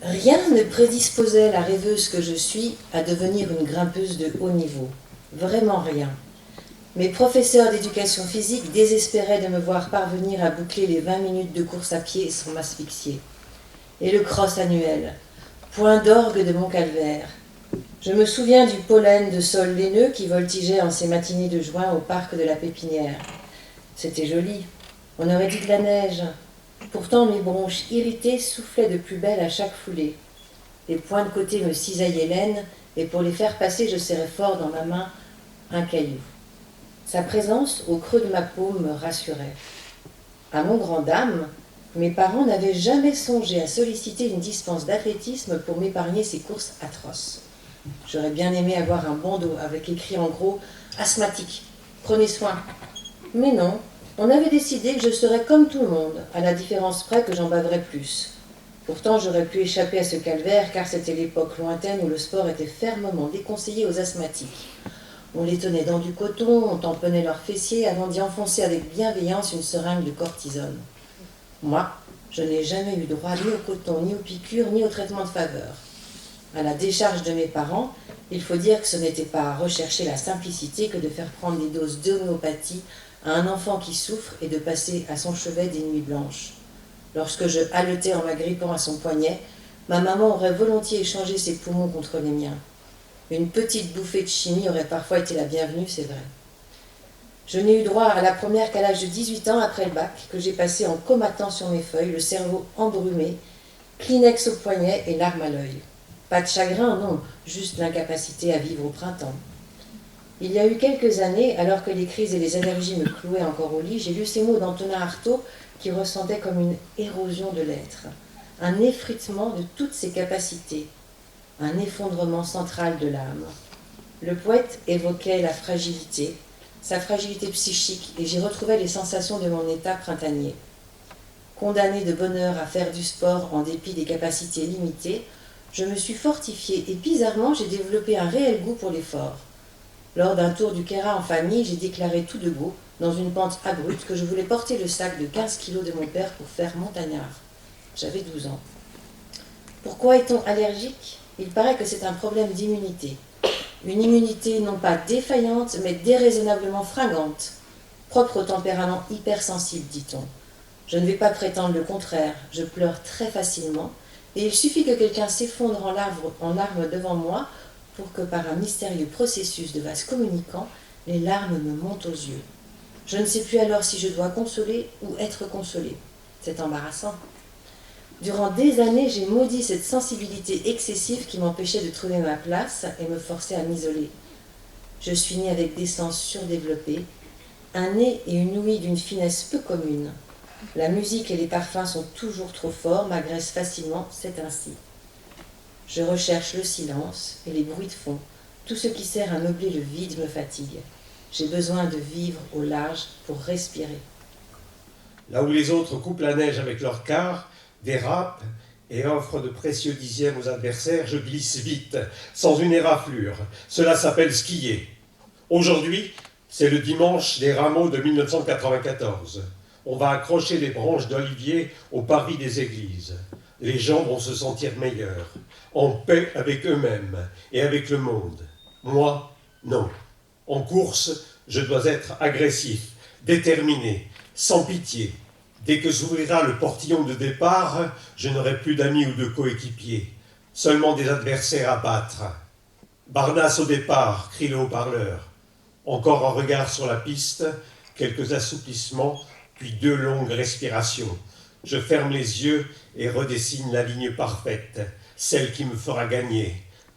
Rien ne prédisposait la rêveuse que je suis à devenir une grimpeuse de haut niveau. Vraiment rien. Mes professeurs d'éducation physique désespéraient de me voir parvenir à boucler les 20 minutes de course à pied sans m'asphyxier. Et le cross annuel, point d'orgue de mon calvaire. Je me souviens du pollen de sol laineux qui voltigeait en ces matinées de juin au parc de la Pépinière. C'était joli. On aurait dit de la neige. Pourtant, mes bronches irritées soufflaient de plus belle à chaque foulée. Les points de côté me cisaillaient l'aine, et pour les faire passer, je serrais fort dans ma main un caillou. Sa présence, au creux de ma paume, me rassurait. À mon grand dam, mes parents n'avaient jamais songé à solliciter une dispense d'athlétisme pour m'épargner ces courses atroces. J'aurais bien aimé avoir un bandeau avec écrit en gros « asthmatique, prenez soin ». Mais non, on avait décidé que je serais comme tout le monde, à la différence près que j'en baverais plus. Pourtant, j'aurais pu échapper à ce calvaire, car c'était l'époque lointaine où le sport était fermement déconseillé aux asthmatiques. On les tenait dans du coton, on tamponnait leurs fessiers avant d'y enfoncer avec bienveillance une seringue de cortisone. Moi, je n'ai jamais eu droit ni au coton, ni aux piqûres, ni au traitement de faveur. À la décharge de mes parents, il faut dire que ce n'était pas à rechercher la simplicité que de faire prendre des doses d'homéopathie à un enfant qui souffre et de passer à son chevet des nuits blanches. Lorsque je haletais en m'agrippant à son poignet, ma maman aurait volontiers échangé ses poumons contre les miens. Une petite bouffée de chimie aurait parfois été la bienvenue, c'est vrai. Je n'ai eu droit à la première qu'à l'âge de 18 ans après le bac, que j'ai passé en comatant sur mes feuilles, le cerveau embrumé, Kleenex au poignet et larmes à l'œil. Pas de chagrin, non, juste l'incapacité à vivre au printemps. Il y a eu quelques années, alors que les crises et les allergies me clouaient encore au lit, j'ai lu ces mots d'Antonin Artaud qui ressentaient comme une érosion de l'être, un effritement de toutes ses capacités, un effondrement central de l'âme. Le poète évoquait la fragilité, sa fragilité psychique, et j'y retrouvais les sensations de mon état printanier. Condamné de bonne heure à faire du sport en dépit des capacités limitées, je me suis fortifiée et bizarrement j'ai développé un réel goût pour l'effort. Lors d'un tour du Kéra en famille, j'ai déclaré tout de go, dans une pente abrupte, que je voulais porter le sac de 15 kilos de mon père pour faire montagnard. J'avais 12 ans. Pourquoi est-on allergique ? Il paraît que c'est un problème d'immunité. Une immunité non pas défaillante, mais déraisonnablement fringante, propre au tempérament hypersensible, dit-on. Je ne vais pas prétendre le contraire, je pleure très facilement, et il suffit que quelqu'un s'effondre en larmes devant moi pour que par un mystérieux processus de vase communicant, les larmes me montent aux yeux. Je ne sais plus alors si je dois consoler ou être consolée. C'est embarrassant. Durant des années, j'ai maudit cette sensibilité excessive qui m'empêchait de trouver ma place et me forçait à m'isoler. Je suis née avec des sens surdéveloppés, un nez et une ouïe d'une finesse peu commune. La musique et les parfums sont toujours trop forts, m'agressent facilement, c'est ainsi. Je recherche le silence et les bruits de fond. Tout ce qui sert à meubler le vide me fatigue. J'ai besoin de vivre au large pour respirer. Là où les autres coupent la neige avec leur quart, dérapent et offrent de précieux dixièmes aux adversaires, je glisse vite, sans une éraflure. Cela s'appelle skier. Aujourd'hui, c'est le dimanche des rameaux de 1994. On va accrocher les branches d'olivier au parvis des églises. Les gens vont se sentir meilleurs, en paix avec eux-mêmes et avec le monde. Moi, non. En course, je dois être agressif, déterminé, sans pitié. Dès que s'ouvrira le portillon de départ, je n'aurai plus d'amis ou de coéquipiers, seulement des adversaires à battre. Barnas au départ, crie le haut-parleur. Encore un regard sur la piste, quelques assouplissements, puis 2 longues respirations. Je ferme les yeux et redessine la ligne parfaite, celle qui me fera gagner.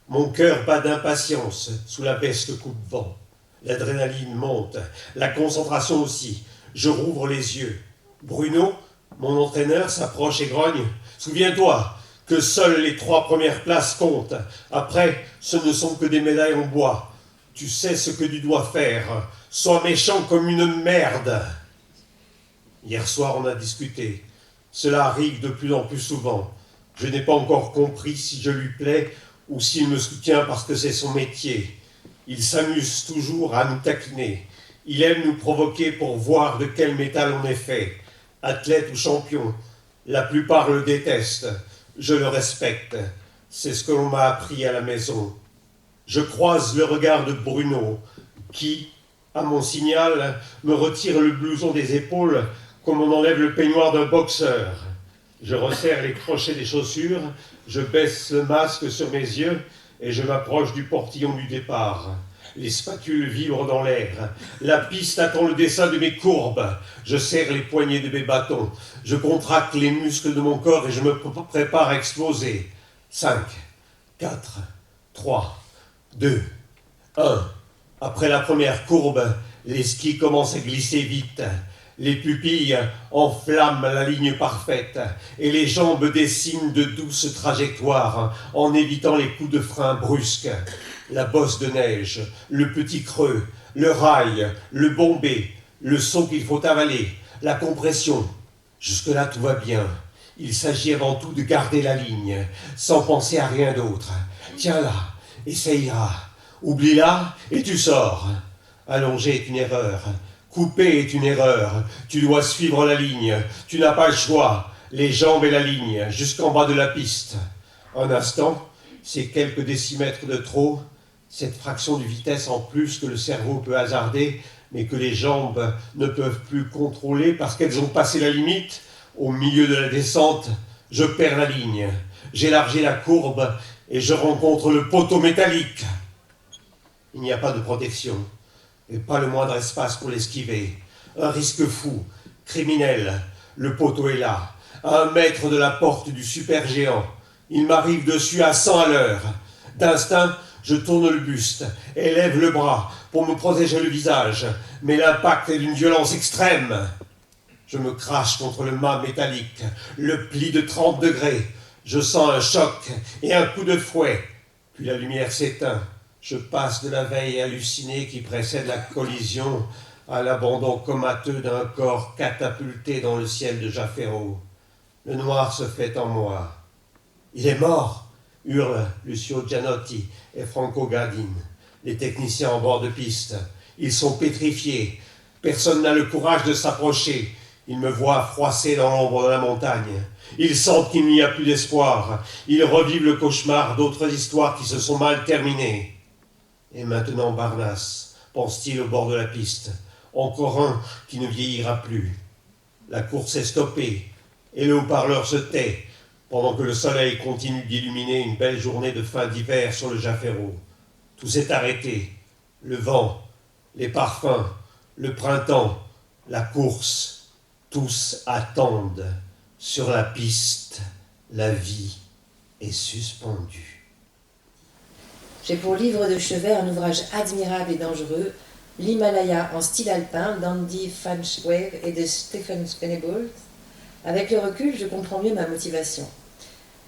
Mon cœur bat d'impatience sous la veste coupe-vent. L'adrénaline monte, la concentration aussi. Je rouvre les yeux. Bruno, mon entraîneur, s'approche et grogne. Souviens-toi que seules les 3 premières places comptent. Après, ce ne sont que des médailles en bois. Tu sais ce que tu dois faire. Sois méchant comme une merde. Hier soir, on a discuté. Cela arrive de plus en plus souvent. Je n'ai pas encore compris si je lui plais ou s'il me soutient parce que c'est son métier. Il s'amuse toujours à nous taquiner. Il aime nous provoquer pour voir de quel métal on est fait. Athlète ou champion, la plupart le détestent. Je le respecte. C'est ce que l'on m'a appris à la maison. Je croise le regard de Bruno, qui, à mon signal, me retire le blouson des épaules comme on enlève le peignoir d'un boxeur. Je resserre les crochets des chaussures, je baisse le masque sur mes yeux et je m'approche du portillon du départ. Les spatules vibrent dans l'air. La piste attend le dessin de mes courbes. Je serre les poignets de mes bâtons. Je contracte les muscles de mon corps et je me prépare à exploser. 5, 4, 3, 2, 1. Après la première courbe, les skis commencent à glisser vite. Les pupilles enflamment la ligne parfaite et les jambes dessinent de douces trajectoires en évitant les coups de frein brusques. La bosse de neige, le petit creux, le rail, le bombé, le saut qu'il faut avaler, la compression. Jusque-là, tout va bien. Il s'agit avant tout de garder la ligne, sans penser à rien d'autre. Tiens-la, et ça ira. Oublie-la, et tu sors. Allonger est une erreur. Couper est une erreur. Tu dois suivre la ligne. Tu n'as pas le choix. Les jambes et la ligne, jusqu'en bas de la piste. Un instant, c'est quelques décimètres de trop, cette fraction de vitesse en plus que le cerveau peut hasarder, mais que les jambes ne peuvent plus contrôler parce qu'elles ont passé la limite. Au milieu de la descente, je perds la ligne. J'élargis la courbe et je rencontre le poteau métallique. Il n'y a pas de protection et pas le moindre espace pour l'esquiver. Un risque fou, criminel. Le poteau est là, à 1 mètre de la porte du supergéant. Il m'arrive dessus à 100 à l'heure. D'instinct, je tourne le buste et lève le bras pour me protéger le visage, mais l'impact est d'une violence extrême. Je me crache contre le mât métallique, le pli de 30 degrés. Je sens un choc et un coup de fouet. Puis la lumière s'éteint. Je passe de la veille hallucinée qui précède la collision à l'abandon comateux d'un corps catapulté dans le ciel de Jaffero. Le noir se fait en moi. « Il est mort !» hurlent Lucio Gianotti et Franco Gardin, les techniciens en bord de piste. Ils sont pétrifiés. Personne n'a le courage de s'approcher. Ils me voient froissé dans l'ombre de la montagne. Ils sentent qu'il n'y a plus d'espoir. Ils revivent le cauchemar d'autres histoires qui se sont mal terminées. Et maintenant Barnas, pense-t-il au bord de la piste. Encore un qui ne vieillira plus. La course est stoppée et le haut-parleur se tait pendant que le soleil continue d'illuminer une belle journée de fin d'hiver sur le Jaffero. Tout s'est arrêté. Le vent, les parfums, le printemps, la course. Tous attendent. Sur la piste, la vie est suspendue. J'ai pour livre de chevet un ouvrage admirable et dangereux, L'Himalaya en style alpin, d'Andy van Schweeg et de Stephen Spinebold. Avec le recul, je comprends mieux ma motivation.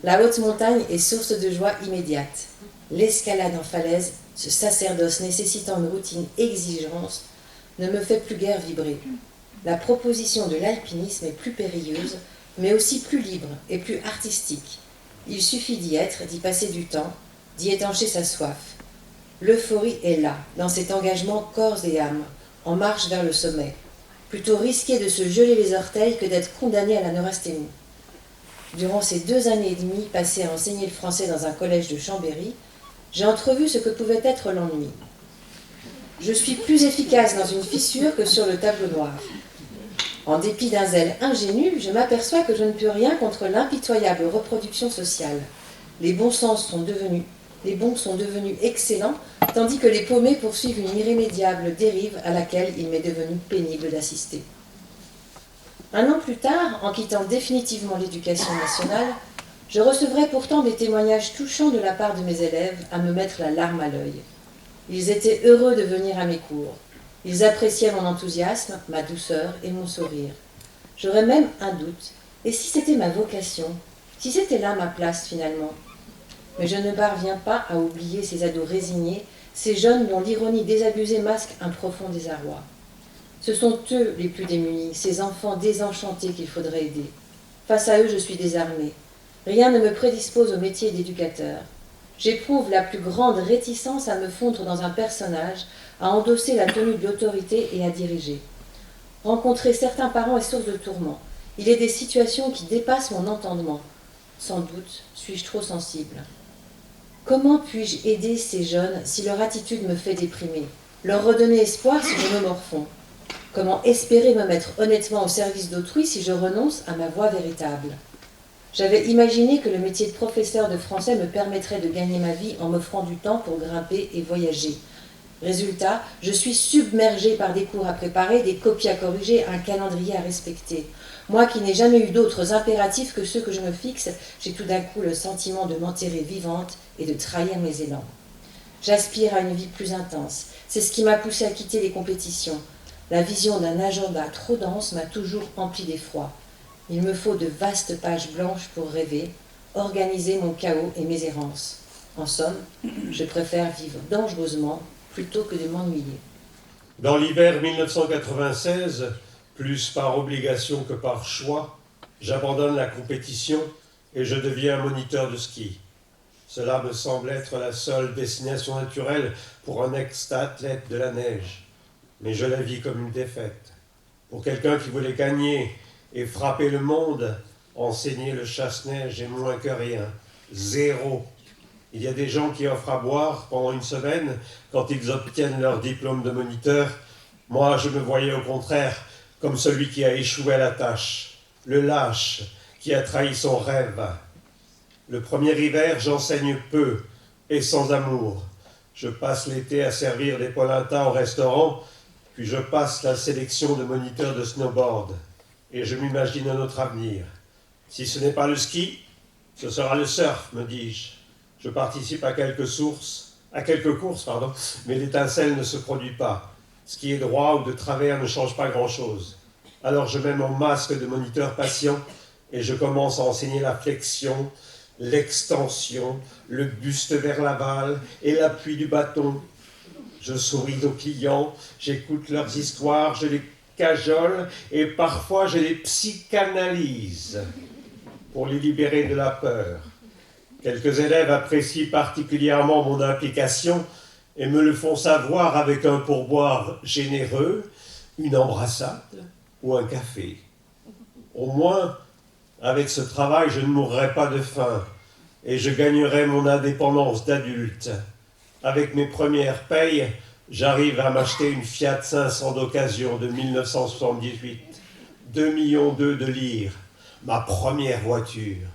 La haute montagne est source de joie immédiate. L'escalade en falaise, ce sacerdoce nécessitant une routine exigeante, ne me fait plus guère vibrer. La proposition de l'alpinisme est plus périlleuse, mais aussi plus libre et plus artistique. Il suffit d'y être, d'y passer du temps, d'y étancher sa soif. L'euphorie est là, dans cet engagement corps et âme, en marche vers le sommet. Plutôt risqué de se geler les orteils que d'être condamné à la neurasthénie. Durant ces 2 années et demie passées à enseigner le français dans un collège de Chambéry, j'ai entrevu ce que pouvait être l'ennui. Je suis plus efficace dans une fissure que sur le tableau noir. En dépit d'un zèle ingénu, je m'aperçois que je ne peux rien contre l'impitoyable reproduction sociale. Les bons sont devenus excellents, tandis que les paumés poursuivent une irrémédiable dérive à laquelle il m'est devenu pénible d'assister. 1 an plus tard, en quittant définitivement l'éducation nationale, je recevrai pourtant des témoignages touchants de la part de mes élèves à me mettre la larme à l'œil. Ils étaient heureux de venir à mes cours. Ils appréciaient mon enthousiasme, ma douceur et mon sourire. J'aurais même un doute. Et si c'était ma vocation? Si c'était là ma place finalement? Mais je ne parviens pas à oublier ces ados résignés, ces jeunes dont l'ironie désabusée masque un profond désarroi. Ce sont eux les plus démunis, ces enfants désenchantés qu'il faudrait aider. Face à eux, je suis désarmée. Rien ne me prédispose au métier d'éducateur. J'éprouve la plus grande réticence à me fondre dans un personnage, à endosser la tenue de l'autorité et à diriger. Rencontrer certains parents est source de tourments. Il est des situations qui dépassent mon entendement. Sans doute suis-je trop sensible. Comment puis-je aider ces jeunes si leur attitude me fait déprimer? Leur redonner espoir si je me morfonds? Comment espérer me mettre honnêtement au service d'autrui si je renonce à ma voie véritable? J'avais imaginé que le métier de professeur de français me permettrait de gagner ma vie en m'offrant du temps pour grimper et voyager. Résultat, je suis submergée par des cours à préparer, des copies à corriger, un calendrier à respecter. Moi qui n'ai jamais eu d'autres impératifs que ceux que je me fixe, j'ai tout d'un coup le sentiment de m'enterrer vivante et de trahir mes élans. J'aspire à une vie plus intense. C'est ce qui m'a poussée à quitter les compétitions. La vision d'un agenda trop dense m'a toujours empli d'effroi. Il me faut de vastes pages blanches pour rêver, organiser mon chaos et mes errances. En somme, je préfère vivre dangereusement plutôt que de m'ennuyer. Dans l'hiver 1996, plus par obligation que par choix, j'abandonne la compétition et je deviens moniteur de ski. Cela me semble être la seule destination naturelle pour un ex-athlète de la neige. Mais je la vis comme une défaite. Pour quelqu'un qui voulait gagner et frapper le monde, enseigner le chasse-neige est moins que rien. Zéro. Il y a des gens qui offrent à boire pendant une semaine quand ils obtiennent leur diplôme de moniteur. Moi, je me voyais au contraire comme celui qui a échoué à la tâche, le lâche qui a trahi son rêve. Le premier hiver, j'enseigne peu et sans amour. Je passe l'été à servir des polenta au restaurant, puis je passe la sélection de moniteurs de snowboard. Et je m'imagine notre avenir. Si ce n'est pas le ski, ce sera le surf, me dis-je. Je participe à quelques courses, mais l'étincelle ne se produit pas. Skier droit ou de travers ne change pas grand-chose. Alors je mets mon masque de moniteur patient et je commence à enseigner la flexion, l'extension, le buste vers l'aval et l'appui du bâton. Je souris aux clients, j'écoute leurs histoires, je les cajole et parfois je les psychanalyse pour les libérer de la peur. Quelques élèves apprécient particulièrement mon implication et me le font savoir avec un pourboire généreux, une embrassade ou un café. Au moins, avec ce travail, je ne mourrai pas de faim et je gagnerai mon indépendance d'adulte. Avec mes premières payes, j'arrive à m'acheter une Fiat 500 d'occasion de 1978, 2,2 millions de livres, ma première voiture.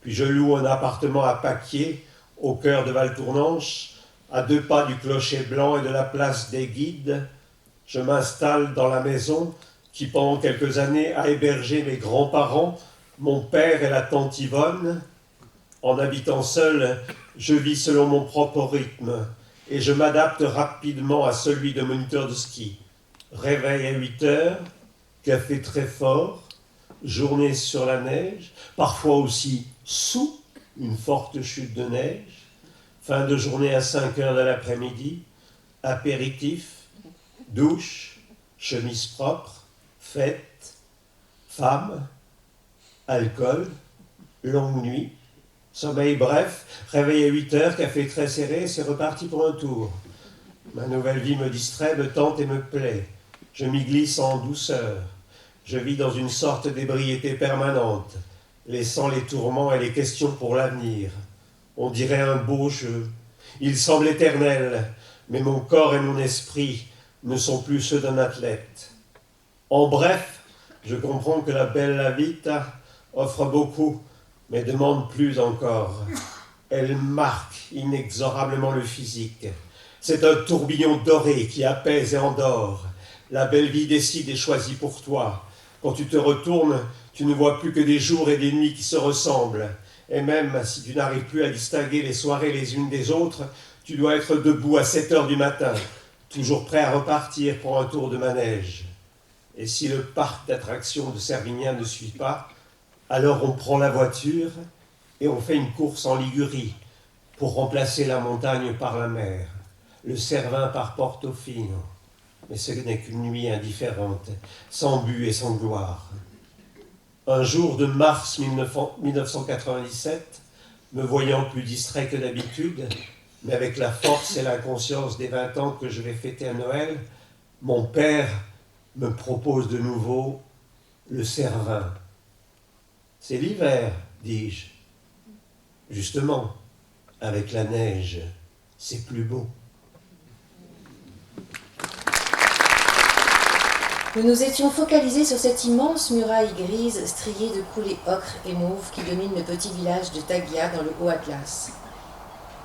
Puis je loue un appartement à Paquier, au cœur de Valtournenche, à 2 pas du clocher blanc et de la place des Guides. Je m'installe dans la maison qui, pendant quelques années, a hébergé mes grands-parents, mon père et la tante Yvonne. En habitant seul, je vis selon mon propre rythme et je m'adapte rapidement à celui de moniteur de ski. Réveil à 8 heures, café très fort, journée sur la neige, parfois aussi sous une forte chute de neige, fin de journée à 5 heures de l'après-midi, apéritif, douche, chemise propre, fête, femme, alcool, longue nuit, sommeil bref, réveil à 8 heures, café très serré, c'est reparti pour un tour. Ma nouvelle vie me distrait, me tente et me plaît. Je m'y glisse en douceur. Je vis dans une sorte d'ébriété permanente, laissant les tourments et les questions pour l'avenir. On dirait un beau jeu. Il semble éternel, mais mon corps et mon esprit ne sont plus ceux d'un athlète. En bref, je comprends que la bella vita offre beaucoup, mais demande plus encore. Elle marque inexorablement le physique. C'est un tourbillon doré qui apaise et endort. La belle vie décide et choisit pour toi. Quand tu te retournes, tu ne vois plus que des jours et des nuits qui se ressemblent. Et même si tu n'arrives plus à distinguer les soirées les unes des autres, tu dois être debout à 7 heures du matin, toujours prêt à repartir pour un tour de manège. Et si le parc d'attractions de Servignan ne suit pas, alors on prend la voiture et on fait une course en Ligurie pour remplacer la montagne par la mer, le Cervin par Portofino. Mais ce n'est qu'une nuit indifférente, sans but et sans gloire. Un jour de mars 1997, me voyant plus distrait que d'habitude, mais avec la force et l'inconscience des 20 ans que je vais fêter à Noël, mon père me propose de nouveau le Cervin. C'est l'hiver, dis-je. Justement, avec la neige, c'est plus beau. Nous nous étions focalisés sur cette immense muraille grise striée de coulées ocre et mauve qui domine le petit village de Tagia dans le Haut-Atlas.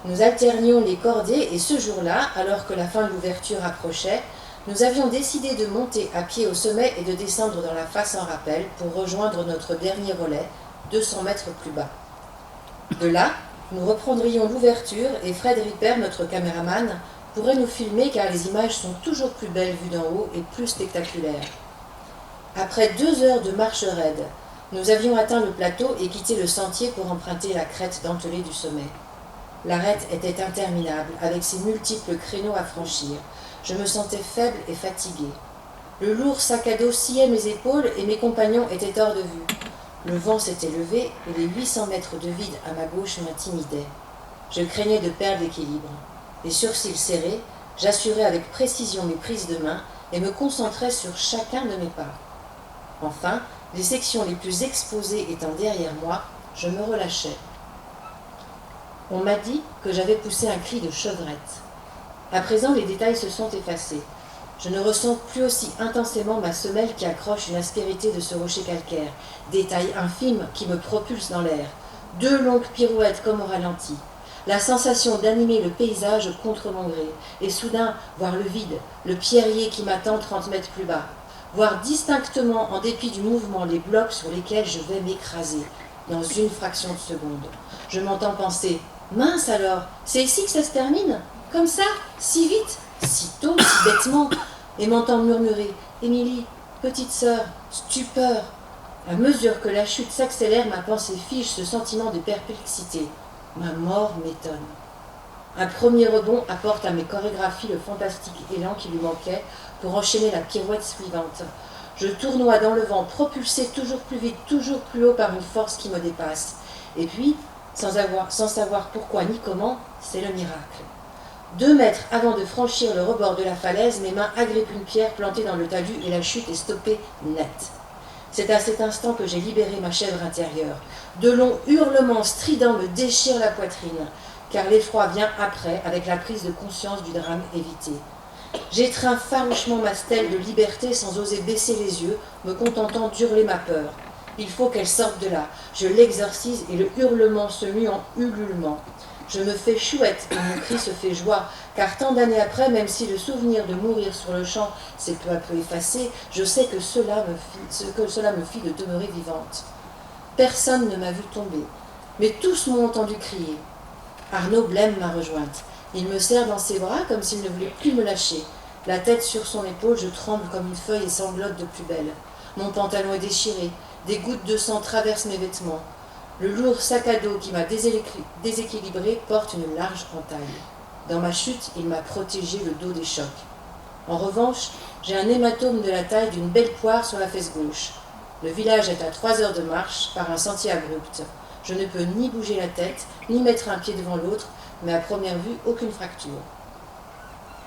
Nous alternions les cordées et ce jour-là, alors que la fin de l'ouverture approchait, nous avions décidé de monter à pied au sommet et de descendre dans la face en rappel pour rejoindre notre dernier relais, 200 mètres plus bas. De là, nous reprendrions l'ouverture et Fred Ripper, notre caméraman, pourrait nous filmer car les images sont toujours plus belles vues d'en haut et plus spectaculaires. Après 2 heures de marche raide, nous avions atteint le plateau et quitté le sentier pour emprunter la crête dentelée du sommet. L'arête était interminable, avec ses multiples créneaux à franchir. Je me sentais faible et fatiguée. Le lourd sac à dos sciait mes épaules et mes compagnons étaient hors de vue. Le vent s'était levé et les 800 mètres de vide à ma gauche m'intimidaient. Je craignais de perdre l'équilibre. Les sourcils serrés, j'assurais avec précision mes prises de main et me concentrais sur chacun de mes pas. Enfin, les sections les plus exposées étant derrière moi, je me relâchais. On m'a dit que j'avais poussé un cri de chevrette. À présent, les détails se sont effacés. Je ne ressens plus aussi intensément ma semelle qui accroche une aspérité de ce rocher calcaire, détail infime qui me propulse dans l'air. 2 longues pirouettes comme au ralenti. La sensation d'animer le paysage contre mon gré, et soudain voir le vide, le pierrier qui m'attend 30 mètres plus bas, voir distinctement, en dépit du mouvement, les blocs sur lesquels je vais m'écraser, dans une fraction de seconde. Je m'entends penser « Mince alors, c'est ici que ça se termine ? Comme ça, si vite, si tôt, si bêtement ?» et m'entends murmurer « Émilie, petite sœur, stupeur !» À mesure que la chute s'accélère, ma pensée fige ce sentiment de perplexité. Ma mort m'étonne. Un premier rebond apporte à mes chorégraphies le fantastique élan qui lui manquait pour enchaîner la pirouette suivante. Je tournoie dans le vent, propulsé toujours plus vite, toujours plus haut par une force qui me dépasse. Et puis, sans savoir pourquoi ni comment, c'est le miracle. 2 mètres avant de franchir le rebord de la falaise, mes mains agrippent une pierre plantée dans le talus et la chute est stoppée net. C'est à cet instant que j'ai libéré ma chèvre intérieure. De longs hurlements stridents me déchirent la poitrine, car l'effroi vient après, avec la prise de conscience du drame évité. J'étreins farouchement ma stèle de liberté sans oser baisser les yeux, me contentant d'hurler ma peur. Il faut qu'elle sorte de là. Je l'exorcise et le hurlement se mue en ululement. Je me fais chouette et mon cri se fait joie, car tant d'années après, même si le souvenir de mourir sur le champ s'est peu à peu effacé, je sais que cela me fit de demeurer vivante. Personne ne m'a vu tomber, mais tous m'ont entendu crier. Arnaud Blême m'a rejointe. Il me serre dans ses bras comme s'il ne voulait plus me lâcher. La tête sur son épaule, je tremble comme une feuille et sanglote de plus belle. Mon pantalon est déchiré, des gouttes de sang traversent mes vêtements. Le lourd sac à dos qui m'a déséquilibré porte une large entaille. Dans ma chute, il m'a protégé le dos des chocs. En revanche, j'ai un hématome de la taille d'une belle poire sur la fesse gauche. Le village est à 3 heures de marche par un sentier abrupt. Je ne peux ni bouger la tête, ni mettre un pied devant l'autre, mais à première vue, aucune fracture.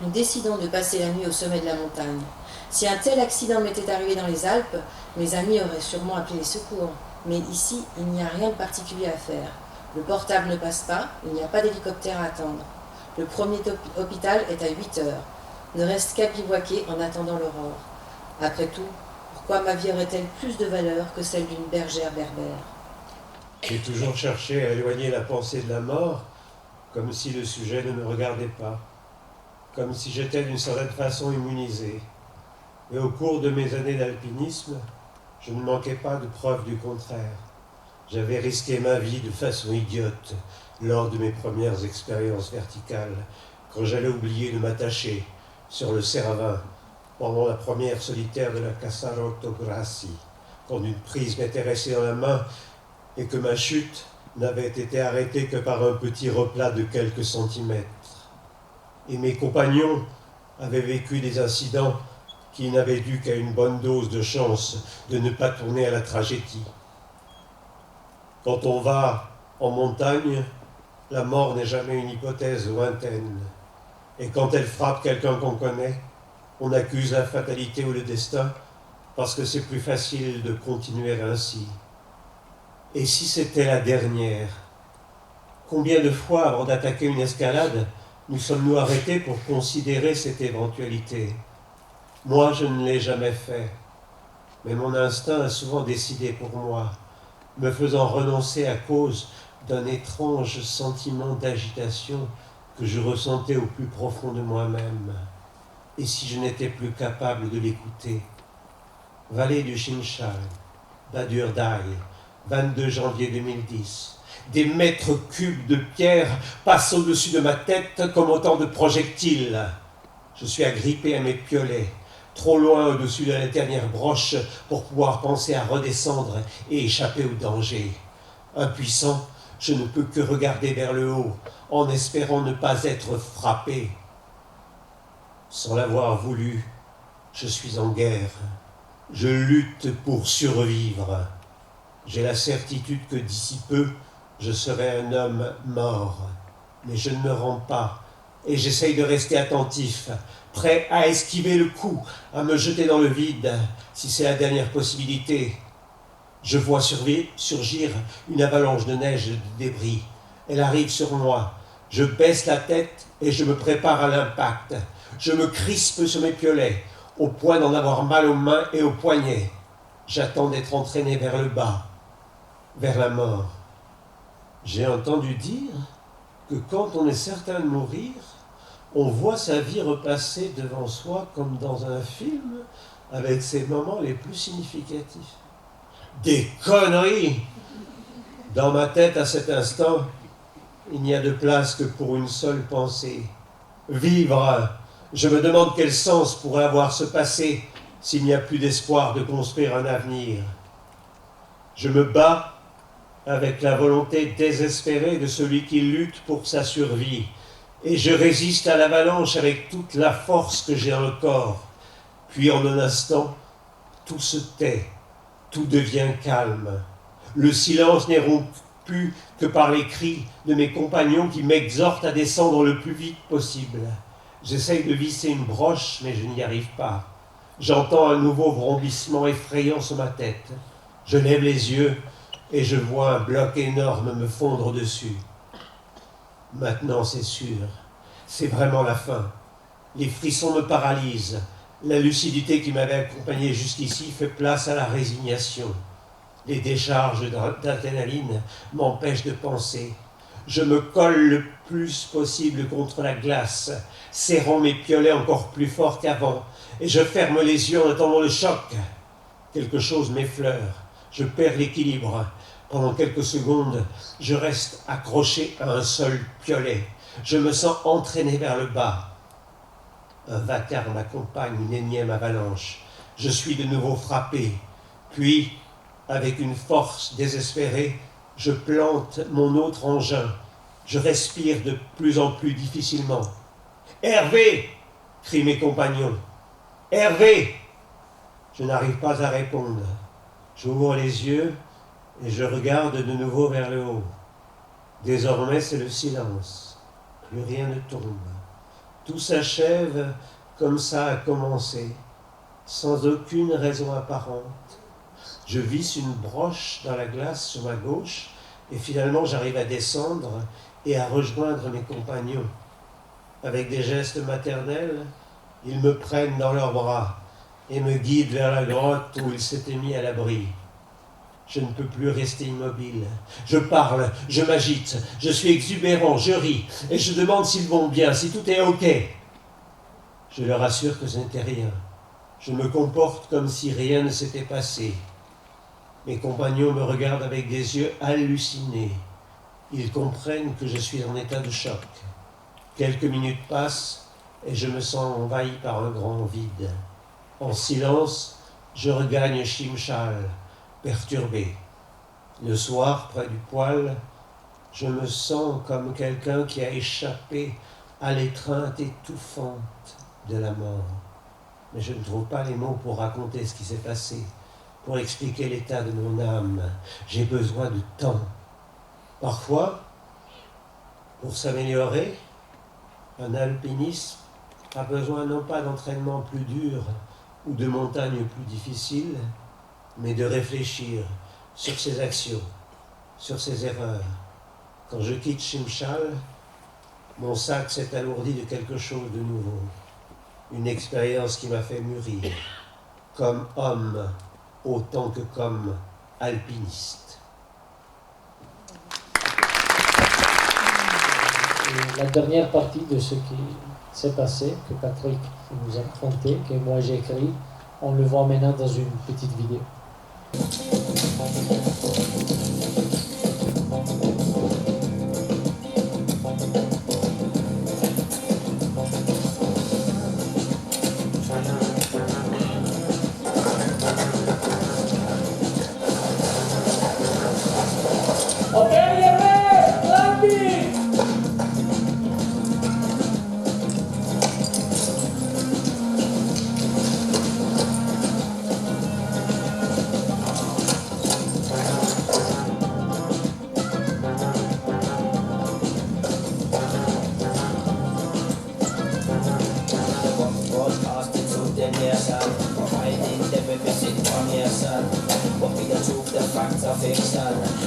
Nous décidons de passer la nuit au sommet de la montagne. Si un tel accident m'était arrivé dans les Alpes, mes amis auraient sûrement appelé les secours. Mais ici, il n'y a rien de particulier à faire. Le portable ne passe pas, il n'y a pas d'hélicoptère à attendre. Le premier hôpital est à 8 heures. Ne reste qu'à bivouaquer en attendant l'aurore. Après tout, pourquoi ma vie aurait-elle plus de valeur que celle d'une bergère berbère ? J'ai toujours cherché à éloigner la pensée de la mort, comme si le sujet ne me regardait pas, comme si j'étais d'une certaine façon immunisé. Mais au cours de mes années d'alpinisme, je ne manquais pas de preuves du contraire. J'avais risqué ma vie de façon idiote lors de mes premières expériences verticales, quand j'allais oublier de m'attacher sur le Séravin pendant la première solitaire de la Casarotto Grassi, quand une prise m'était restée dans la main et que ma chute n'avait été arrêtée que par un petit replat de quelques centimètres. Et mes compagnons avaient vécu des incidents qui n'avaient dû qu'à une bonne dose de chance de ne pas tourner à la tragédie. Quand on va en montagne, la mort n'est jamais une hypothèse lointaine. Et quand elle frappe quelqu'un qu'on connaît, on accuse la fatalité ou le destin parce que c'est plus facile de continuer ainsi. Et si c'était la dernière ? Combien de fois, avant d'attaquer une escalade, nous sommes-nous arrêtés pour considérer cette éventualité? Moi, je ne l'ai jamais fait, mais mon instinct a souvent décidé pour moi, me faisant renoncer à cause d'un étrange sentiment d'agitation que je ressentais au plus profond de moi-même. Et si je n'étais plus capable de l'écouter? Vallée du Chinchal, Badur Dai, 22 janvier 2010. Des mètres cubes de pierre passent au-dessus de ma tête comme autant de projectiles. Je suis agrippé à mes piolets, trop loin au-dessus de la dernière broche pour pouvoir penser à redescendre et échapper au danger. Impuissant, je ne peux que regarder vers le haut, en espérant ne pas être frappé. Sans l'avoir voulu, je suis en guerre. Je lutte pour survivre. J'ai la certitude que d'ici peu, je serai un homme mort. Mais je ne me rends pas, et j'essaye de rester attentif, prêt à esquiver le coup, à me jeter dans le vide, si c'est la dernière possibilité. Je vois surgir une avalanche de neige et de débris. Elle arrive sur moi. Je baisse la tête et je me prépare à l'impact. Je me crispe sur mes piolets, au point d'en avoir mal aux mains et aux poignets. J'attends d'être entraîné vers le bas, vers la mort. J'ai entendu dire que quand on est certain de mourir, on voit sa vie repasser devant soi comme dans un film, avec ses moments les plus significatifs. Des conneries! Dans ma tête, à cet instant, il n'y a de place que pour une seule pensée. Vivre! Je me demande quel sens pourrait avoir ce passé s'il n'y a plus d'espoir de construire un avenir. Je me bats avec la volonté désespérée de celui qui lutte pour sa survie, et je résiste à l'avalanche avec toute la force que j'ai dans le corps. Puis en un instant, tout se tait. Tout devient calme. Le silence n'est rompu que par les cris de mes compagnons qui m'exhortent à descendre le plus vite possible. J'essaye de visser une broche, mais je n'y arrive pas. J'entends un nouveau vrombissement effrayant sur ma tête. Je lève les yeux et je vois un bloc énorme me fondre dessus. Maintenant, c'est sûr. C'est vraiment la fin. Les frissons me paralysent. La lucidité qui m'avait accompagné jusqu'ici fait place à la résignation. Les décharges d'adrénaline m'empêchent de penser. Je me colle le plus possible contre la glace, serrant mes piolets encore plus fort qu'avant, et je ferme les yeux en attendant le choc. Quelque chose m'effleure. Je perds l'équilibre. Pendant quelques secondes, je reste accroché à un seul piolet. Je me sens entraîné vers le bas. Un vacarme m'accompagne, une énième avalanche. Je suis de nouveau frappé. Puis, avec une force désespérée, je plante mon autre engin. Je respire de plus en plus difficilement. « Hervé !» crient mes compagnons. « Hervé !» Je n'arrive pas à répondre. J'ouvre les yeux et je regarde de nouveau vers le haut. Désormais, c'est le silence. Plus rien ne tombe. Tout s'achève comme ça a commencé, sans aucune raison apparente. Je visse une broche dans la glace sur ma gauche et finalement j'arrive à descendre et à rejoindre mes compagnons. Avec des gestes maternels, ils me prennent dans leurs bras et me guident vers la grotte où ils s'étaient mis à l'abri. Je ne peux plus rester immobile. Je parle, je m'agite, je suis exubérant, je ris, et je demande s'ils vont bien, si tout est OK. Je leur assure que ce n'était rien. Je me comporte comme si rien ne s'était passé. Mes compagnons me regardent avec des yeux hallucinés. Ils comprennent que je suis en état de choc. Quelques minutes passent, et je me sens envahi par un grand vide. En silence, je regagne Chimchal, perturbé. Le soir, près du poêle, je me sens comme quelqu'un qui a échappé à l'étreinte étouffante de la mort. Mais je ne trouve pas les mots pour raconter ce qui s'est passé, pour expliquer l'état de mon âme. J'ai besoin de temps. Parfois, pour s'améliorer, un alpiniste a besoin non pas d'entraînement plus dur ou de montagnes plus difficiles, mais de réfléchir sur ses actions, sur ses erreurs. Quand je quitte Shimshal, mon sac s'est alourdi de quelque chose de nouveau. Une expérience qui m'a fait mûrir, comme homme autant que comme alpiniste. Et la dernière partie de ce qui s'est passé, que Patrick nous a raconté, que moi j'ai écrit, on le voit maintenant dans une petite vidéo.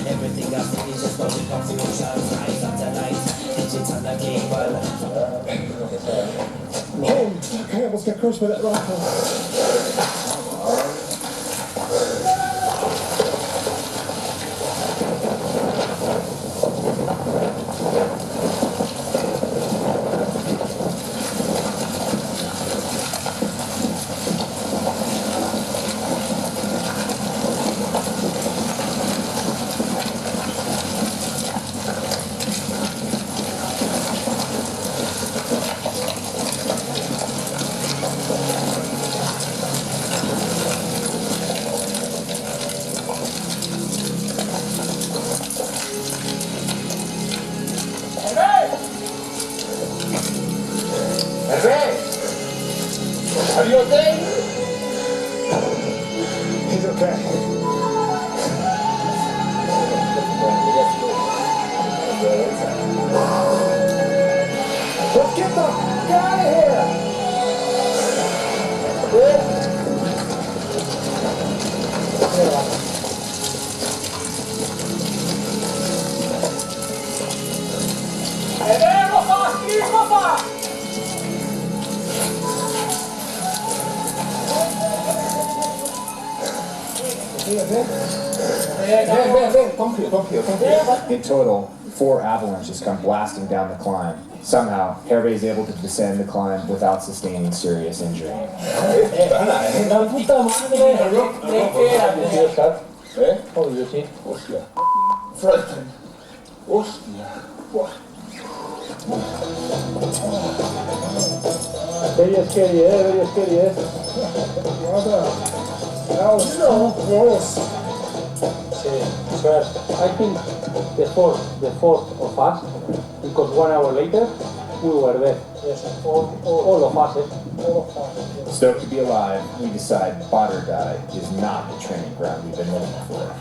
Everything I think is just logic confusion. Eyes on the light, digits on the cable. Okay, I almost get crushed by that rifle. Are you okay? He's okay. Let's get the guy out of here! In total, 4 avalanches come blasting down the climb. Somehow, Hervé is able to descend the climb without sustaining serious injury. Very scary, very scary. That was so close. But I think the fourth of us, because 1 hour later, we were there. Yes, all All of us. Stoked to be alive, we decide Badr is not the training ground we've been looking for.